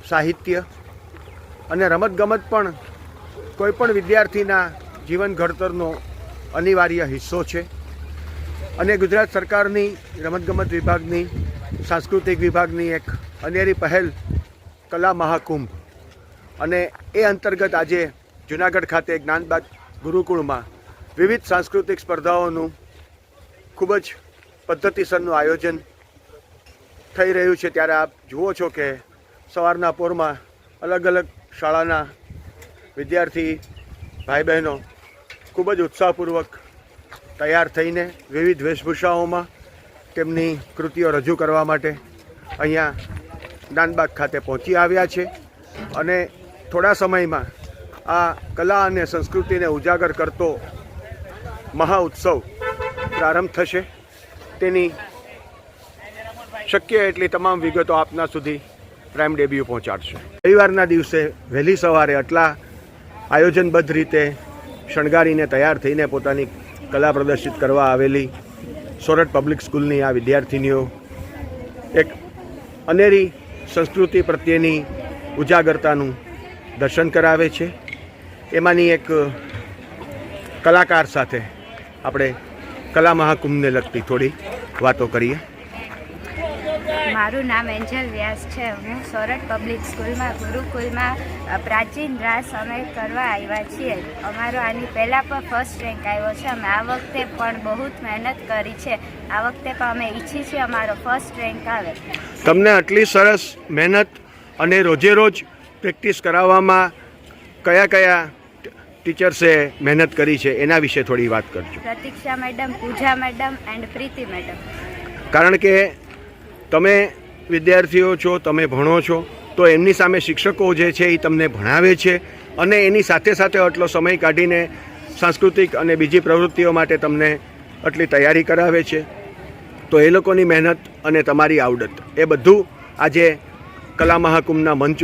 સાહિત્ય અને રમતગમત પણ કોઈપણ વિદ્યાર્થીના જીવન ઘડતરનો અનિવાર્ય હિસ્સો છે અને ગુજરાત સરકારની રમતગમત વિભાગની સાંસ્કૃતિક વિભાગની એક અનેરી પહેલ કલા મહાકુંભ અને એ અંતર્ગત આજે જૂનાગઢ ખાતે જ્ઞાનબાગ ગુરુકુળમાં વિવિધ સાંસ્કૃતિક સ્પર્ધાઓનું ખૂબ જ પદ્ધતિસરનું આયોજન થઈ રહ્યું છે। ત્યારે આપ જુઓ છો કે સવારના પોરમાં અલગ અલગ શાળાના વિદ્યાર્થી ભાઈ બહેનો ખૂબ જ ઉત્સાહપૂર્વક તૈયાર થઈને વિવિધ વેશભૂષાઓમાં તેમની કૃતિઓ રજૂ કરવા માટે અહીંયા જ્ઞાનબાગ ખાતે પહોંચી આવ્યા છે અને થોડા સમયમાં આ કલા અને સંસ્કૃતિને ઉજાગર કરતો મહા ઉત્સવ પ્રારંભ થશે। તેની શક્ય એટલી તમામ વિગતો આપના સુધી પ્રાઇમ ડેબ્યુ પહોંચાડશે। રવિવારના દિવસે વહેલી સવારે આટલા આયોજનબદ્ધ રીતે શણગારીને તૈયાર થઈને પોતાની કલા પ્રદર્શિત કરવા આવેલી સોરઠ પબ્લિક સ્કૂલની આ વિદ્યાર્થીનીઓ એક અનેરી સંસ્કૃતિ પ્રત્યેની ઉજાગરતાનું દર્શન કરાવે છે। એમાંની એક કલાકાર સાથે આપણે કલા મહાકુંભને લગતી થોડી વાતો કરીએ। મારું નામ એન્જલ વ્યાસ છે। હું સોરઠ પબ્લિક સ્કૂલમાં ગુરુકુલમાં પ્રાચીન રાસ અમે કરવા આવ્યા છીએ। અમારો આની પહેલાં પણ ફર્સ્ટ રેન્ક આવ્યો છે। અમે આ વખતે પણ બહુ મહેનત કરી છે। આ વખતે પણ અમે ઈચ્છીએ છીએ અમારો ફર્સ્ટ રેન્ક આવે। તમને આટલી સરસ મહેનત અને રોજે રોજ પ્રેક્ટિસ કરાવવામાં કયા કયા ટીચર્સે મહેનત કરી છે એના વિશે થોડી વાત કરજો। Pratiksha madam, Puja madam and Priti madam. કારણ કે તમે વિદ્યાર્થીઓ છો, તમે ભણો છો, તો એમની સામે શિક્ષકો જે છે એ તમને ભણાવે છે અને એની સાથે સાથે આટલો સમય કાઢીને સાંસ્કૃતિક અને બીજી પ્રવૃત્તિઓ માટે તમને આટલી તૈયારી કરાવે છે। તો એ લોકોની મહેનત અને તમારી આવડત એ બધું આજે કલા મહાકુંભના મંચ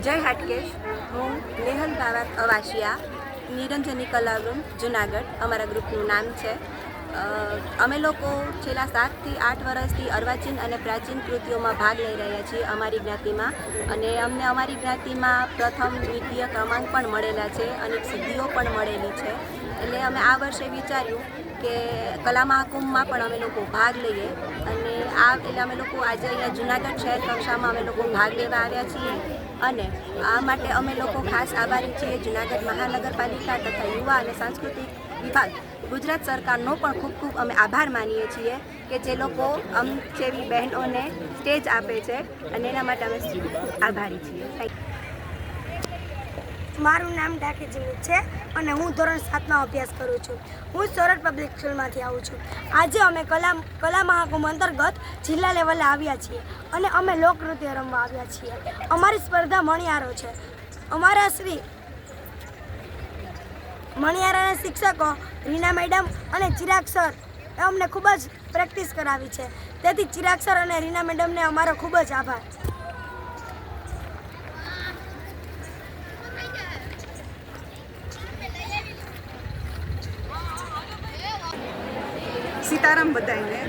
જય હાટકેશ। હું નેહલ બાવા અવાશિયા, નિરંજની કલાવૃંદ જુનાગઢ અમારા ગ્રુપનું નામ છે। અમે લોકો છેલ્લા 7 થી 8 વર્ષથી અર્વાચીન અને પ્રાચીન કૃતિઓમાં ભાગ લઈ રહ્યા છીએ અમારી જ્ઞાતિમાં અને અમને અમારી જ્ઞાતિમાં પ્રથમ દ્વિતીય ક્રમાંક પણ મળેલા છે અને સિદ્ધિઓ પણ મળેલી છે। એટલે અમે આ વર્ષે વિચાર્યું કે કલા મહાકુંભમાં પણ અમે લોકો ભાગ લઈએ અને એટલે અમે લોકો આજે અહીંયા જુનાગઢ શહેર કક્ષામાં અમે લોકો ભાગ લેવા આવ્યા છીએ અને આ માટે અમે લોકો ખાસ આભારી છીએ જુનાગઢ મહાનગરપાલિકા તથા યુવા અને સાંસ્કૃતિક વિભાગ ગુજરાત સરકારનો પણ ખૂબ ખૂબ અમે આભાર માનીએ છીએ કે જે લોકો જેવી બહેનોને સ્ટેજ આપે છે અને એના માટે અમે આભારી છીએ। મારું નામ ડાકે જીમિત છે અને હું ધોરણ 7માં અભ્યાસ કરું છું। હું સોરઠ પબ્લિક સ્કૂલમાંથી આવું છું। આજે અમે કલા મહાકુંભ અંતર્ગત જિલ્લા લેવલે આવ્યા છીએ અને અમે લોકનૃત્ય રમવા આવ્યા છીએ। અમારી સ્પર્ધા મણિયારો છે। અમારા શ્રી મણિયારાના શિક્ષકો રીના મેડમ અને ચિરાગ સર અમને ખૂબ જ પ્રેક્ટિસ કરાવી છે। તેથી ચિરાગ સર અને રીના મેડમને અમારો ખૂબ જ આભાર। સીતારામ બધાઈને।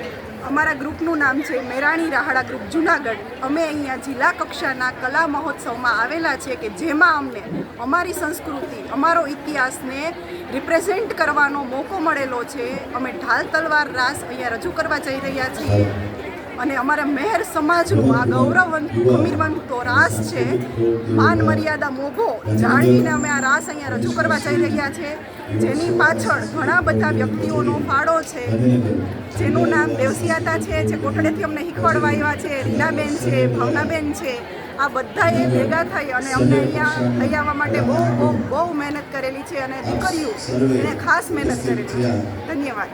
અમારા ગ્રુપનું નામ છે મેરાણી રાહાડા ગ્રુપ જુનાગઢ। અમે અહીંયા જિલ્લા કક્ષાના કલા મહોત્સવમાં આવેલા છે કે જેમાં અમને અમારી સંસ્કૃતિ, અમારો ઇતિહાસને રિપ્રેઝેન્ટ કરવાનો મોકો મળેલો છે। અમે ઢાલ તલવાર રાસ અહીંયા રજૂ કરવા જઈ રહ્યા છીએ અને અમારા મહેર સમાજનું આ ગૌરવવંત અમીરવંતો રાસ છે। માન મર્યાદા મોભો જાળવીને અમે આ રાસ અહીંયા રજૂ કરવા જઈ રહ્યા છે જેની પાછળ ઘણા બધા વ્યક્તિઓનો ફાળો છે જેનું નામ દેવસિયાતા છે, જે કોટડેથી અમને શીખવાડવા આવ્યા છે, રીનાબેન છે, ભાવનાબેન છે। આ બધાએ ભેગા થઈ અને અમને અહીંયા લઈ આવવા માટે બહુ મહેનત કરેલી છે અને દીકરીઓ એને ખાસ મહેનત કરેલી છે। ધન્યવાદ।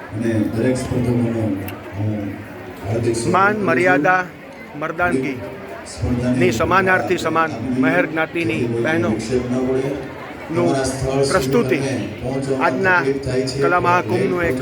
માન મર્યાદા મર્દાનગી ની સમાનાર્થી સમાન મહેર જ્ઞાતિની બહેનો નું પ્રસ્તુતિ આજના કલા મહાકુંભનું એક